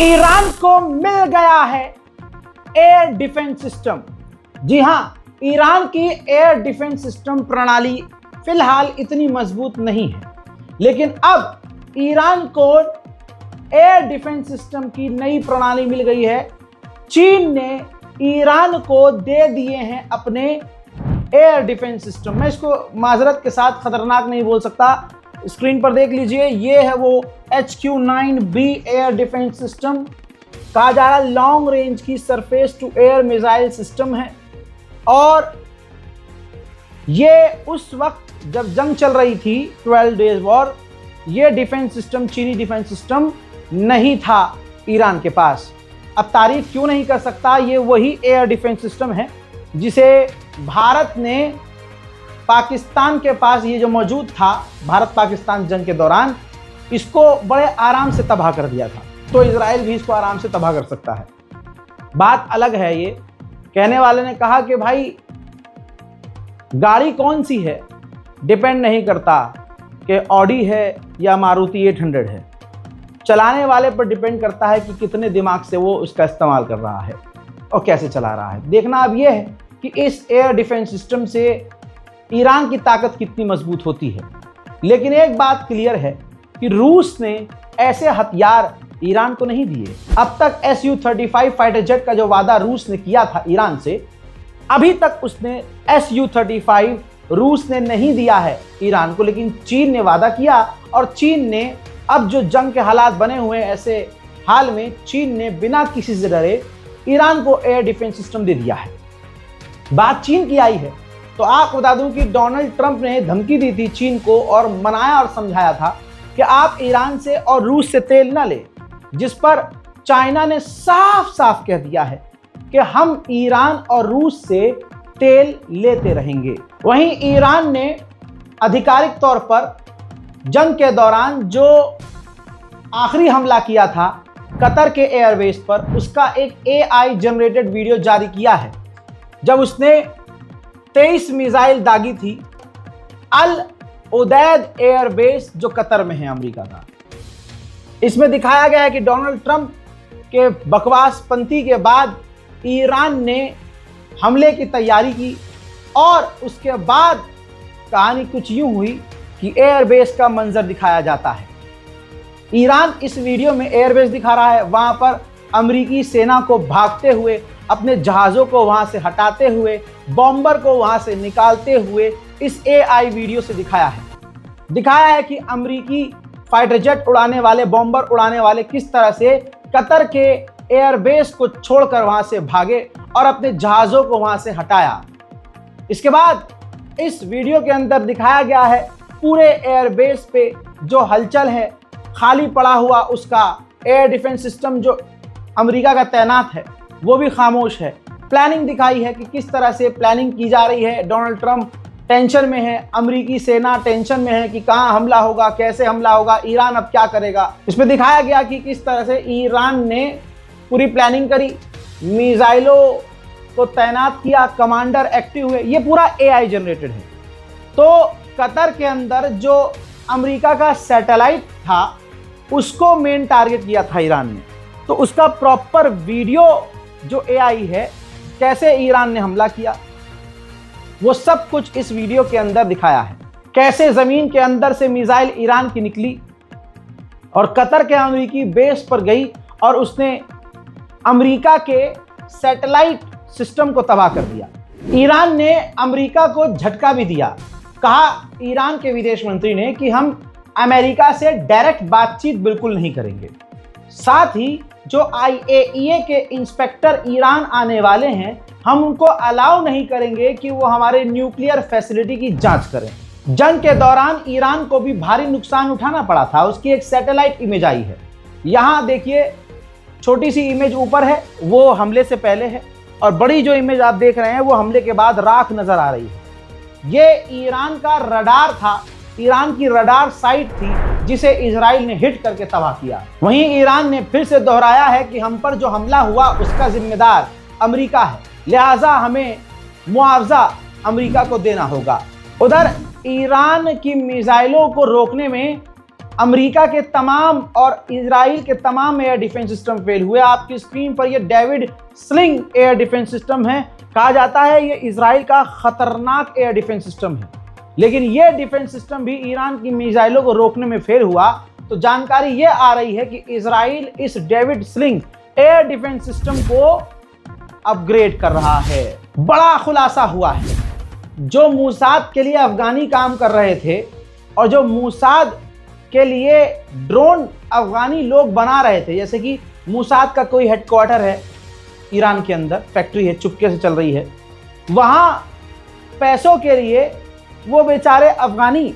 Iran को मिल गया है एयर डिफेंस सिस्टम। जी हां, ईरान की एयर डिफेंस सिस्टम प्रणाली फिलहाल इतनी मजबूत नहीं है, लेकिन अब ईरान को एयर डिफेंस सिस्टम की नई प्रणाली मिल गई है। चीन ने ईरान को दे दिए हैं अपने एयर डिफेंस सिस्टम। मैं इसको माजरत के साथ खतरनाक नहीं बोल सकता, स्क्रीन पर देख लीजिए, ये है वो HQ-9B एयर डिफेंस सिस्टम। कहा जा रहा है लॉन्ग रेंज की surface to air missile system है, और ये उस वक्त जब जंग चल रही थी 12 डेज वॉर, ये डिफेंस सिस्टम, चीनी डिफेंस सिस्टम नहीं था ईरान के पास। अब तारीफ क्यों नहीं कर सकता, ये वही एयर डिफेंस सिस्टम है जिसे भारत ने पाकिस्तान के पास, ये जो मौजूद था भारत पाकिस्तान जंग के दौरान, इसको बड़े आराम से तबाह कर दिया था। तो इजराइल भी इसको आराम से तबाह कर सकता है। बात अलग है, ये कहने वाले ने कहा कि भाई गाड़ी कौन सी है डिपेंड नहीं करता कि ऑडी है या मारुति 800 है, चलाने वाले पर डिपेंड करता है कि कितने दिमाग से वो उसका इस्तेमाल कर रहा है और कैसे चला रहा है। देखना अब ये है कि इस एयर डिफेंस सिस्टम से ईरान की ताकत कितनी मजबूत होती है। लेकिन एक बात क्लियर है कि रूस ने ऐसे हथियार ईरान को नहीं दिए। अब तक Su-35 फाइटर जेट का जो वादा रूस ने किया था ईरान से, अभी तक उसने Su-35 रूस ने नहीं दिया है ईरान को, लेकिन चीन ने वादा किया। और चीन ने अब जो जंग के हालात बने हुए हैं, ऐसे हाल में चीन ने बिना किसी से डरे ईरान को एयर डिफेंस सिस्टम दे दिया है। बात चीन की आई है तो आपको बता दूं कि डोनाल्ड ट्रंप ने धमकी दी थी चीन को और मनाया और समझाया था कि आप ईरान से और रूस से तेल ना ले, जिस पर चाइना ने साफ साफ कह दिया है कि हम ईरान और रूस से तेल लेते रहेंगे। वहीं ईरान ने आधिकारिक तौर पर जंग के दौरान जो आखिरी हमला किया था कतर के एयरबेस पर, उसका एक AI जनरेटेड वीडियो जारी किया है, जब उसने 23 मिसाइल दागी थी अल उदैद एयरबेस जो कतर में है अमेरिका का। इसमें दिखाया गया है कि डोनाल्ड ट्रंप के बकवासपंथी के बाद ईरान ने हमले की तैयारी की, और उसके बाद कहानी कुछ यूं हुई कि एयरबेस का मंजर दिखाया जाता है। ईरान इस वीडियो में एयरबेस दिखा रहा है, वहां पर अमेरिकी सेना को भागते हुए, अपने जहाज़ों को वहां से हटाते हुए, बॉम्बर को वहां से निकालते हुए इस AI वीडियो से दिखाया है कि अमेरिकी फाइटर जेट उड़ाने वाले, बॉम्बर उड़ाने वाले किस तरह से कतर के एयरबेस को छोड़कर वहां से भागे और अपने जहाज़ों को वहां से हटाया। इसके बाद इस वीडियो के अंदर दिखाया गया है पूरे एयरबेस पे जो हलचल है, खाली पड़ा हुआ उसका एयर डिफेंस सिस्टम जो अमेरिका का तैनात है वो भी खामोश है। प्लानिंग दिखाई है कि किस तरह से प्लानिंग की जा रही है। डोनाल्ड ट्रंप टेंशन में है, अमेरिकी सेना टेंशन में है कि कहां हमला होगा, कैसे हमला होगा, ईरान अब क्या करेगा। इसमें दिखाया गया कि किस तरह से ईरान ने पूरी प्लानिंग करी, मिसाइलों को तैनात किया, कमांडर एक्टिव हुए। ये पूरा AI जनरेटेड है। तो कतर के अंदर जो अमेरिका का सैटेलाइट था उसको मेन टारगेट किया था ईरान ने, तो उसका प्रॉपर वीडियो जो AI है, कैसे ईरान ने हमला किया, वो सब कुछ इस वीडियो के अंदर दिखाया है। कैसे जमीन के अंदर से मिसाइल ईरान की निकली और कतर के अमेरिकी बेस पर गई और उसने अमेरिका के सैटेलाइट सिस्टम को तबाह कर दिया। ईरान ने अमेरिका को झटका भी दिया। कहा ईरान के विदेश मंत्री ने कि हम अमेरिका से डायरेक्ट बातचीत बिल्कुल नहीं करेंगे। साथ ही जो IAEA के इंस्पेक्टर ईरान आने वाले हैं, हम उनको अलाउ नहीं करेंगे कि वो हमारे न्यूक्लियर फैसिलिटी की जांच करें। जंग के दौरान ईरान को भी भारी नुकसान उठाना पड़ा था। उसकी एक सैटेलाइट इमेज आई है, यहाँ देखिए, छोटी सी इमेज ऊपर है, वो हमले से पहले है, और बड़ी जो इमेज आप देख रहे हैं वो हमले के बाद राख नजर आ रही है। ये ईरान का रडार था, ईरान की रडार साइट थी जिसे इजराइल ने हिट करके तबाह किया। वहीं ईरान ने फिर से दोहराया है कि हम पर जो हमला हुआ उसका जिम्मेदार अमेरिका है, लिहाजा हमें मुआवजा अमेरिका को देना होगा। उधर ईरान की मिसाइलों को रोकने में अमेरिका के तमाम और इजराइल के तमाम एयर डिफेंस सिस्टम फेल हुए। आपकी स्क्रीन पर ये David sling air defence system है। कहा जाता है ये इजराइल का खतरनाक एयर डिफेंस सिस्टम है, लेकिन ये डिफेंस सिस्टम भी ईरान की मिसाइलों को रोकने में फेल हुआ। तो जानकारी ये आ रही है कि इजराइल इस David sling air defence system को अपग्रेड कर रहा है। बड़ा खुलासा हुआ है, जो मूसाद के लिए अफगानी काम कर रहे थे और जो मूसाद के लिए ड्रोन अफगानी लोग बना रहे थे, जैसे कि मूसाद का कोई हेडक्वार्टर है ईरान के अंदर, फैक्ट्री है चुपके से चल रही है, वहाँ पैसों के लिए वो बेचारे अफगानी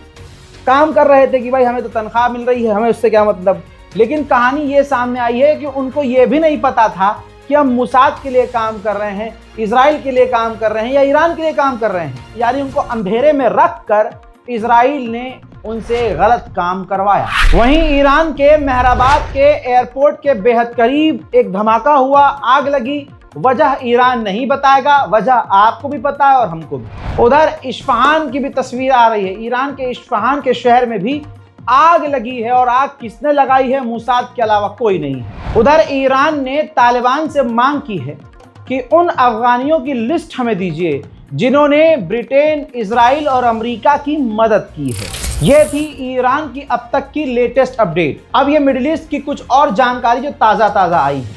काम कर रहे थे कि भाई हमें तो तनख्वाह मिल रही है, हमें उससे क्या मतलब। लेकिन कहानी ये सामने आई है कि उनको ये भी नहीं पता था कि हम मूसाद के लिए काम कर रहे हैं, इजराइल के लिए काम कर रहे हैं या ईरान के लिए काम कर रहे हैं। यानी उनको अंधेरे में रख कर इजराइल ने उनसे गलत काम करवाया। वहीं ईरान के मेहराबाद के एयरपोर्ट के बेहद करीब एक धमाका हुआ, आग लगी। वजह ईरान नहीं बताएगा, वजह आपको भी पता है और हमको भी। उधर इस्फहान की भी तस्वीर आ रही है। ईरान के इस्फहान के शहर में भी आग लगी है और आग किसने लगाई है? मूसाद के अलावा कोई नहीं है। उधर ईरान ने तालिबान से मांग की है कि उन अफगानियों की लिस्ट हमें दीजिए जिन्होंने ब्रिटेन, इजराइल और अमेरिका की मदद की है। ये थी ईरान की अब तक की लेटेस्ट अपडेट। अब ये मिडिल ईस्ट की कुछ और जानकारी जो ताज़ा आई है।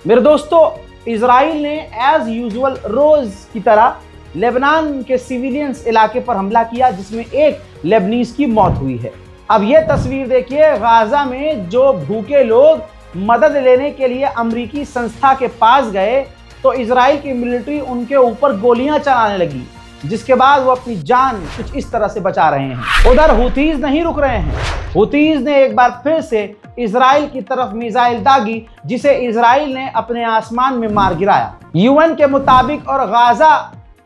मेरे दोस्तों, इजराइल ने एज यूजुअल रोज की तरह लेबनान के सिविलियंस इलाके पर हमला किया, जिसमें एक लेबनीज की मौत हुई है। अब ये तस्वीर देखिए, गाजा में जो भूखे लोग मदद लेने के लिए अमेरिकी संस्था के पास गए तो इजराइल की मिलिट्री उनके ऊपर गोलियां चलाने लगी, जिसके बाद वो अपनी जान कुछ इस तरह से बचा रहे हैं। उधर हुतीज नहीं रुक रहे हैं। हुतीज ने एक बार फिर से इजराइल की तरफ मिसाइल दागी, जिसे इजराइल ने अपने आसमान में मार गिराया। यूएन के मुताबिक और गाजा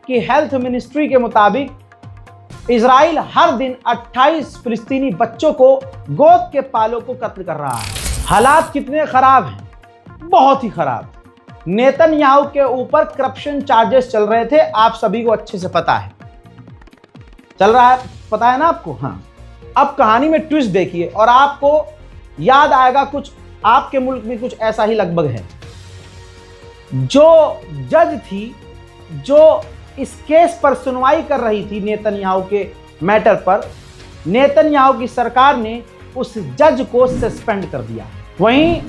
की हेल्थ मिनिस्ट्री के मुताबिक इजराइल हर दिन 28 फिलिस्तीनी बच्चों को गोद के पालों को कत्ल कर रहा है। हालात कितने खराब हैं, बहुत ही खराब। नेतन्याहू के ऊपर करप्शन चार्जेस चल रहे थे, आप सभी को अच्छे से पता है, चल रहा है, पता है ना आपको। हाँ, अब कहानी में ट्विस्ट देखिए और आपको याद आएगा कुछ आपके मुल्क में कुछ ऐसा ही लगभग है। जो जज थी जो इस केस पर सुनवाई कर रही थी नेतन्याहू के मैटर पर, नेतन्याहू की सरकार ने उस जज को सस्पेंड कर दिया। वहीं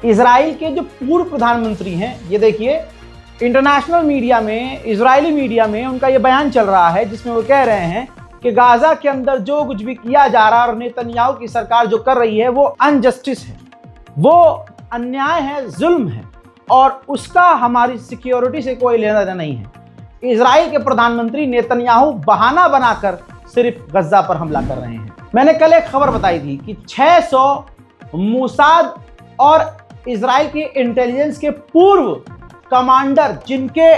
इजराइल के जो पूर्व प्रधानमंत्री हैं, ये देखिए इंटरनेशनल मीडिया में, इजरायली मीडिया में उनका ये बयान चल रहा है, जिसमें वो कह रहे हैं कि गाजा के अंदर जो कुछ भी किया जा रहा है और नेतन्याहू की सरकार जो कर रही है वो अनजस्टिस है, वो अन्याय है, जुल्म है और उसका हमारी सिक्योरिटी से कोई लेना देना नहीं है। इजराइल के प्रधानमंत्री नेतन्याहू बहाना बनाकर सिर्फ गजा पर हमला कर रहे हैं। मैंने कल एक खबर बताई थी कि 600 मूसाद और इजराइल की इंटेलिजेंस के पूर्व कमांडर, जिनके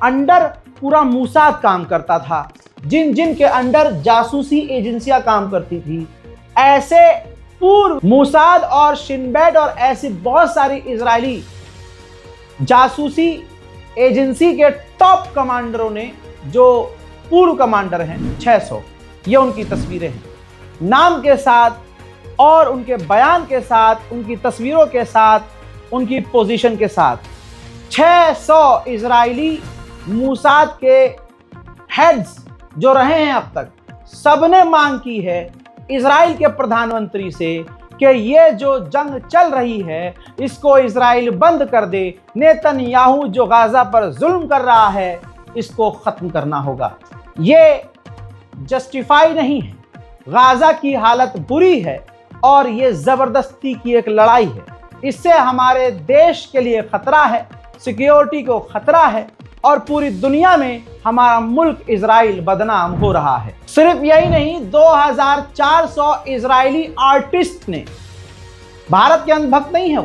अंडर पूरा मूसाद काम करता था, जिन के अंडर जासूसी एजेंसियां काम करती थी, ऐसे पूर्व मूसाद और शिनबेट और ऐसी बहुत सारी इजरायली जासूसी एजेंसी के टॉप कमांडरों ने, जो पूर्व कमांडर हैं 600, ये उनकी तस्वीरें हैं, नाम के साथ और उनके बयान के साथ, उनकी तस्वीरों के साथ, उनकी पोजीशन के साथ। 600 इजरायली मूसाद के हेड्स जो रहे हैं अब तक, सबने मांग की है इजराइल के प्रधानमंत्री से कि ये जो जंग चल रही है इसको इजराइल बंद कर दे। नेतन्याहू जो गाजा पर जुल्म कर रहा है इसको खत्म करना होगा। ये जस्टिफाई नहीं है, गाजा की हालत बुरी है और ये जबरदस्ती की एक लड़ाई है। इससे हमारे देश के लिए खतरा है, सिक्योरिटी को खतरा है और पूरी दुनिया में हमारा मुल्क इजराइल बदनाम हो रहा है। सिर्फ यही नहीं, 2400 इजरायली आर्टिस्ट ने, भारत के अंधभक्त नहीं है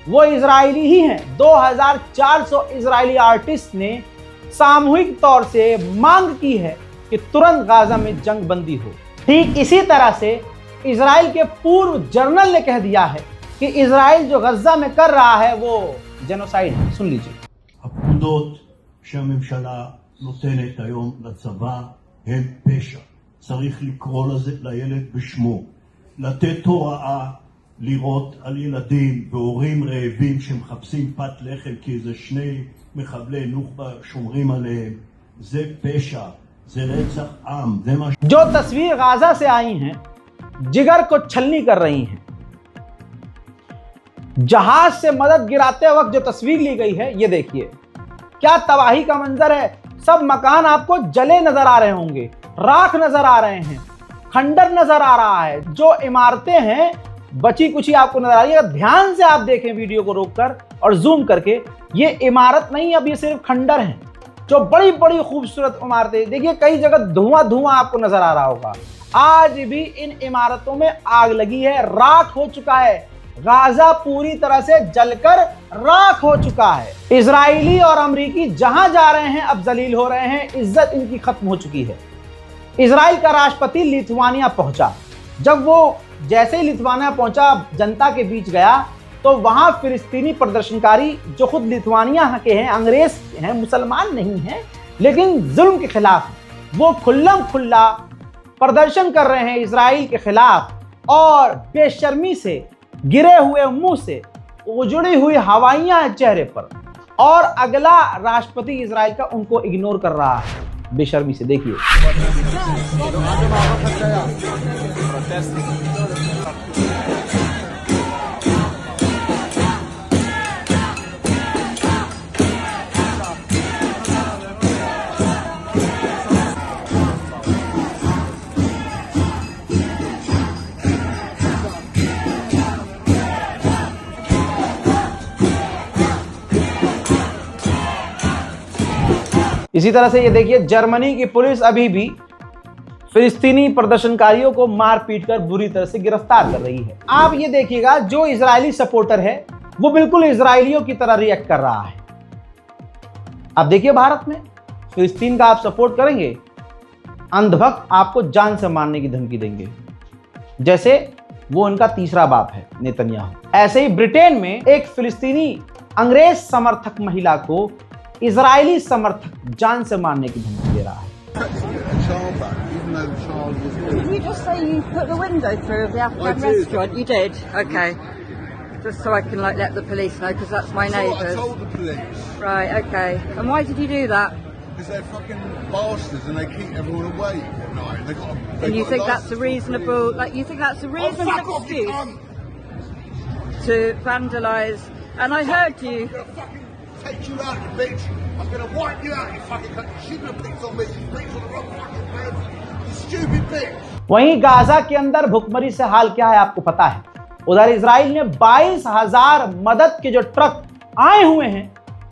वो इजरायली ही हैं, 2400 इजरायली आर्टिस्ट ने सामूहिक तौर से मांग की है कि तुरंत गाजा में जंग बंदी हो। ठीक इसी तरह से इजराइल के पूर्व जनरल ने कह दिया है कि इजराइल जो गजा में कर रहा है वो जेनोसाइड है। सुन लीजिए। הפקודות שהממשלה נותנת היום לצבא הם פשע. צריך לקרוא לילד בשמו. לתת הוראה לירות על ילדים והורים רעבים שמחפשים פת לחם כי איזה שני מחבלי נוח'בה שומרים עליהם. זה פשע, זה רצח עם, זה מה जो तस्वीर गाजा से आई हैं जिगर को छलनी कर रही हैं। जहाज से मदद गिराते वक्त जो तस्वीर ली गई है ये देखिए, क्या तबाही का मंजर है। सब मकान आपको जले नजर आ रहे होंगे, राख नजर आ रहे हैं, खंडर नजर आ रहा है। जो इमारतें हैं बची कुछ ही आपको नजर आ रही है। ध्यान से आप देखें वीडियो को रोककर और जूम करके, ये इमारत नहीं, अब ये सिर्फ खंडर हैं। जो बड़ी बड़ी खूबसूरत इमारतें देखिए, कई जगह धुआं धुआं आपको नजर आ रहा होगा। आज भी इन इमारतों में आग लगी है, राख हो चुका है। गाजा पूरी तरह से जलकर राख हो चुका है। इजरायली और अमरीकी जहां जा रहे हैं अब जलील हो रहे हैं, इज्जत इनकी खत्म हो चुकी है। इजराइल का राष्ट्रपति लिथुआनिया पहुंचा। जब वो जैसे ही लिथुआनिया पहुंचा, जनता के बीच गया, तो वहां फिलिस्तीनी प्रदर्शनकारी जो खुद लिथुआनिया के हैं, अंग्रेज हैं, मुसलमान नहीं हैं, लेकिन जुल्म के खिलाफ वो खुल्लम खुल्ला प्रदर्शन कर रहे हैं इजराइल के खिलाफ। और बेशर्मी से, गिरे हुए मुंह से, उजड़ी हुई हवाइयां हैं चेहरे पर, और अगला राष्ट्रपति इजराइल का उनको इग्नोर कर रहा है बेशर्मी से। देखिए इसी तरह से ये देखिए, जर्मनी की पुलिस अभी भी फिलिस्तीनी प्रदर्शनकारियों को मार पीट कर बुरी तरह से गिरफ्तार कर रही है। आप ये देखिएगा, जो इजरायली सपोर्टर है वो बिल्कुल इजरायलियों की तरह रिएक्ट कर रहा है। आप देखिए, भारत में फिलिस्तीन का आप सपोर्ट करेंगे, अंधभक्त आपको जान से मारने की धमकी देंगे, जैसे वो उनका तीसरा बाप है नेतन्याहू। ऐसे ही ब्रिटेन में एक फिलिस्तीनी अंग्रेज समर्थक महिला को इजरायली समर्थक जान से मारने की धमकी दे रहा है। Did you just say you put the window through of the Afghan restaurant? You did? Okay. Just so I can let the police know, because that's my neighbours. I told the police. Right, okay. And why did you do that? Because they're fucking bastards and they keep everyone awake at night. And you think that's a reasonable, you think that's a reasonable excuse to vandalise? And I heard you. Take you out, you bitch. I'm gonna wipe you out, you fucking cunt. She shouldn't have picked on me. She picked on the wrong fucking person. You stupid bitch. वहीं Gaza के अंदर भुखमरी से हाल क्या है आपको पता है। उधर इजराइल ने 22,000 मदद के जो ट्रक आए हुए हैं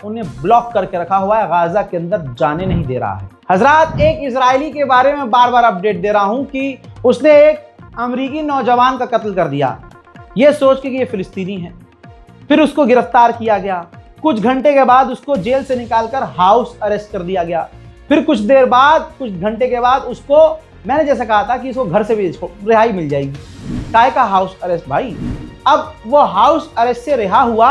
उन्हें ब्लॉक करके रखा हुआ है, गाजा के अंदर जाने नहीं दे रहा है। हजरात, एक इजरायली के बारे में बार बार अपडेट दे रहा हूं कि उसने एक अमरीकी नौजवान का कत्ल कर दिया, यह सोच के कि ये फिलिस्तीनी है। फिर उसको गिरफ्तार किया गया, कुछ घंटे के बाद उसको जेल से निकालकर हाउस अरेस्ट कर दिया गया। फिर कुछ देर बाद, कुछ घंटे के बाद उसको, मैंने जैसे कहा था कि इसको घर से भी रिहाई मिल जाएगी। काय का हाउस अरेस्ट भाई। अब वो हाउस अरेस्ट से रिहा हुआ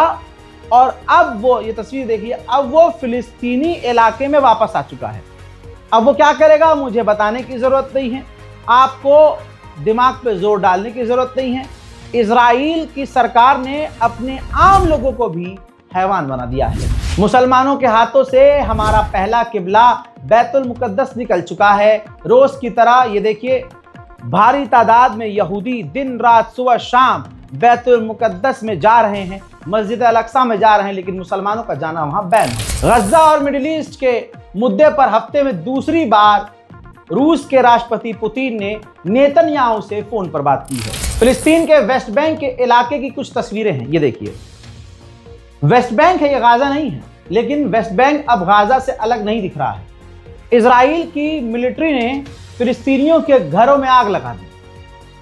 और अब वो, ये तस्वीर देखिए, अब वो फिलिस्तीनी इलाके में वापस आ चुका है। अब वो क्या करेगा मुझे बताने की जरूरत नहीं है, आपको दिमाग पे जोर डालने की जरूरत नहीं है। इजराइल की सरकार ने अपने आम लोगों को भी हैवान बना दिया है। मुसलमानों के हाथों से हमारा पहला किबला बैतुल मुकद्दस निकल चुका है। रोज की तरह ये देखिए, भारी तादाद में यहूदी दिन रात सुबह शाम बैतुल मुकद्दस में जा रहे हैं, मस्जिद अल-अक्सा में जा रहे हैं, लेकिन मुसलमानों का जाना वहां बैन है। गजा और मिडिल ईस्ट के मुद्दे पर हफ्ते में दूसरी बार रूस के राष्ट्रपति पुतिन ने नेतन्याहू से फोन पर बात की है। फिलिस्तीन के वेस्ट बैंक के इलाके की कुछ तस्वीरें हैं, ये देखिए। वेस्ट बैंक है, ये गाजा नहीं है, लेकिन वेस्ट बैंक अब गाजा से अलग नहीं दिख रहा है। इजराइल की मिलिट्री ने फिलिस्तीनियों के घरों में आग लगा दी,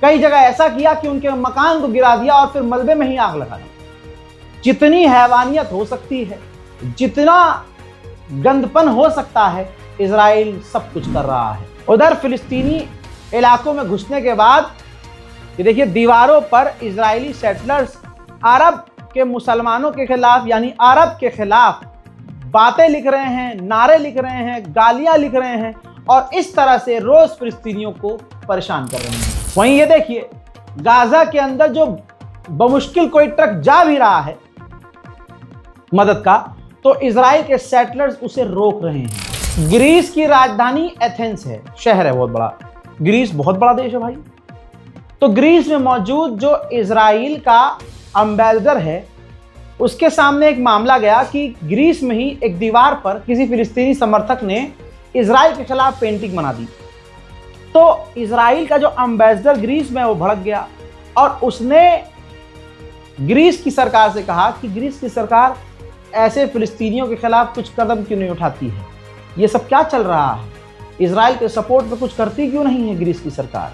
कई जगह ऐसा किया कि उनके मकान को गिरा दिया और फिर मलबे में ही आग लगा दी। जितनी हैवानियत हो सकती है, जितना गंदपन हो सकता है, इजराइल सब कुछ कर रहा है। उधर फिलिस्तीनी इलाकों में घुसने के बाद ये देखिए, दीवारों पर इजरायली सेटलर्स अरब के मुसलमानों के खिलाफ, यानी अरब के खिलाफ बातें लिख रहे हैं, नारे लिख रहे हैं, गालियां लिख रहे हैं और इस तरह से रोज फिलिस्तीनियों को परेशान कर रहे हैं। वहीं ये देखिए, गाजा के अंदर जो बमुश्किल कोई ट्रक जा भी रहा है मदद का, तो इजराइल के सेटलर्स उसे रोक रहे हैं। ग्रीस की राजधानी एथेंस है, शहर है बहुत बड़ा। ग्रीस बहुत बड़ा देश है भाई। तो ग्रीस में मौजूद जो इजराइल का एम्बेसडर है, उसके सामने एक मामला गया कि ग्रीस में ही एक दीवार पर किसी फिलिस्तीनी समर्थक ने इजराइल के खिलाफ पेंटिंग बना दी। तो इजराइल का जो एम्बेसडर ग्रीस में वो भड़क गया और उसने ग्रीस की सरकार से कहा कि ग्रीस की सरकार ऐसे फिलिस्तीनियों के खिलाफ कुछ कदम क्यों नहीं उठाती है, ये सब क्या चल रहा है, इजराइल के सपोर्ट में कुछ करती क्यों नहीं है ग्रीस की सरकार।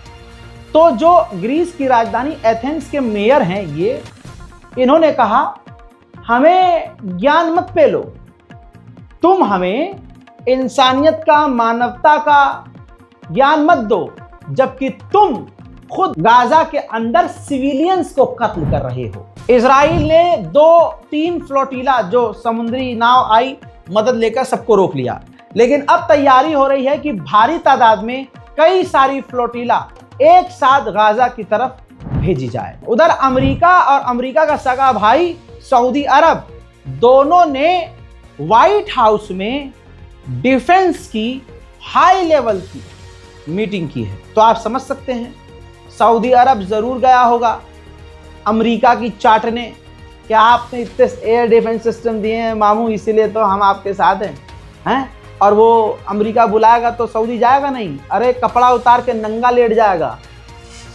तो जो ग्रीस की राजधानी एथेंस के मेयर हैं इन्होंने कहा हमें ज्ञान मत पेलो, तुम हमें इंसानियत का, मानवता का ज्ञान मत दो, जबकि तुम खुद गाजा के अंदर सिविलियंस को कत्ल कर रहे हो। इजराइल ने 2-3 फ्लोटिला जो समुद्री नाव आई मदद लेकर सबको रोक लिया, लेकिन अब तैयारी हो रही है कि भारी तादाद में कई सारी फ्लोटिला एक साथ गाजा की तरफ भेजी जाए। उधर अमेरिका और अमेरिका का सगा भाई सऊदी अरब दोनों ने व्हाइट हाउस में डिफेंस की हाई लेवल की मीटिंग की है। तो आप समझ सकते हैं सऊदी अरब जरूर गया होगा अमेरिका की चाटने, क्या आपने इतने एयर डिफेंस सिस्टम दिए हैं मामू, इसीलिए तो हम आपके साथ हैं। और वो अमेरिका बुलाएगा तो सऊदी जाएगा नहीं, अरे कपड़ा उतार के नंगा लेट जाएगा।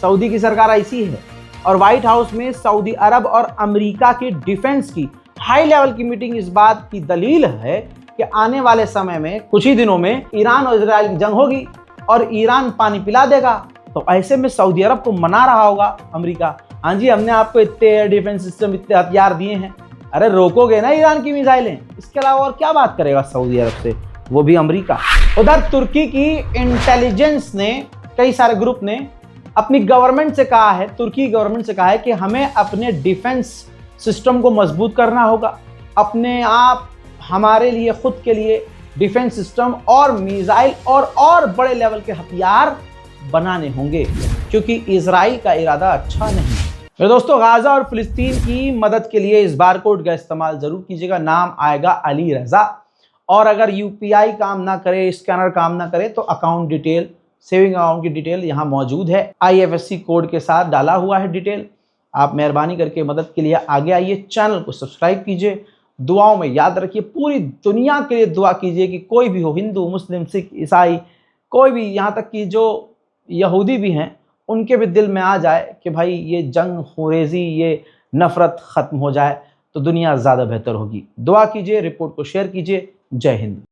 सऊदी की सरकार ऐसी है। और व्हाइट हाउस में सऊदी अरब और अमेरिका की डिफेंस की हाई लेवल की मीटिंग इस बात की दलील है कि आने वाले समय में कुछ ही दिनों में ईरान और इजराइल की जंग होगी और ईरान पानी पिला देगा। तो ऐसे में सऊदी अरब को मना रहा होगा अमेरिका, हाँ जी हमने आपको इतने एयर डिफेंस सिस्टम, इतने हथियार दिए हैं, अरे रोकोगे ना ईरान की मिसाइलें। इसके अलावा और क्या बात करेगा सऊदी अरब से, वो भी अमेरिका। उधर तुर्की की इंटेलिजेंस ने, कई सारे ग्रुप ने अपनी गवर्नमेंट से कहा है, तुर्की गवर्नमेंट से कहा है कि हमें अपने डिफेंस सिस्टम को मजबूत करना होगा, अपने आप हमारे लिए खुद के लिए डिफेंस सिस्टम और मिसाइल और बड़े लेवल के हथियार बनाने होंगे, क्योंकि इजराइल का इरादा अच्छा नहीं है। तो दोस्तों गाजा और फिलिस्तीन की मदद के लिए इस बारकोड का इस्तेमाल जरूर कीजिएगा, नाम आएगा अली रजा। और अगर यूपीआई काम ना करे, स्कैनर काम ना करे, तो अकाउंट डिटेल, सेविंग अकाउंट की डिटेल यहाँ मौजूद है, आईएफएससी कोड के साथ डाला हुआ है डिटेल। आप मेहरबानी करके मदद के लिए आगे आइए, चैनल को सब्सक्राइब कीजिए, दुआओं में याद रखिए, पूरी दुनिया के लिए दुआ कीजिए कि कोई भी हो, हिंदू, मुस्लिम, सिख, ईसाई, कोई भी, यहाँ तक कि जो यहूदी भी हैं, उनके भी दिल में आ जाए कि भाई ये जंग खुरेजी, ये नफ़रत ख़त्म हो जाए तो दुनिया ज़्यादा बेहतर होगी। दुआ कीजिए, रिपोर्ट को शेयर कीजिए। जय हिंद।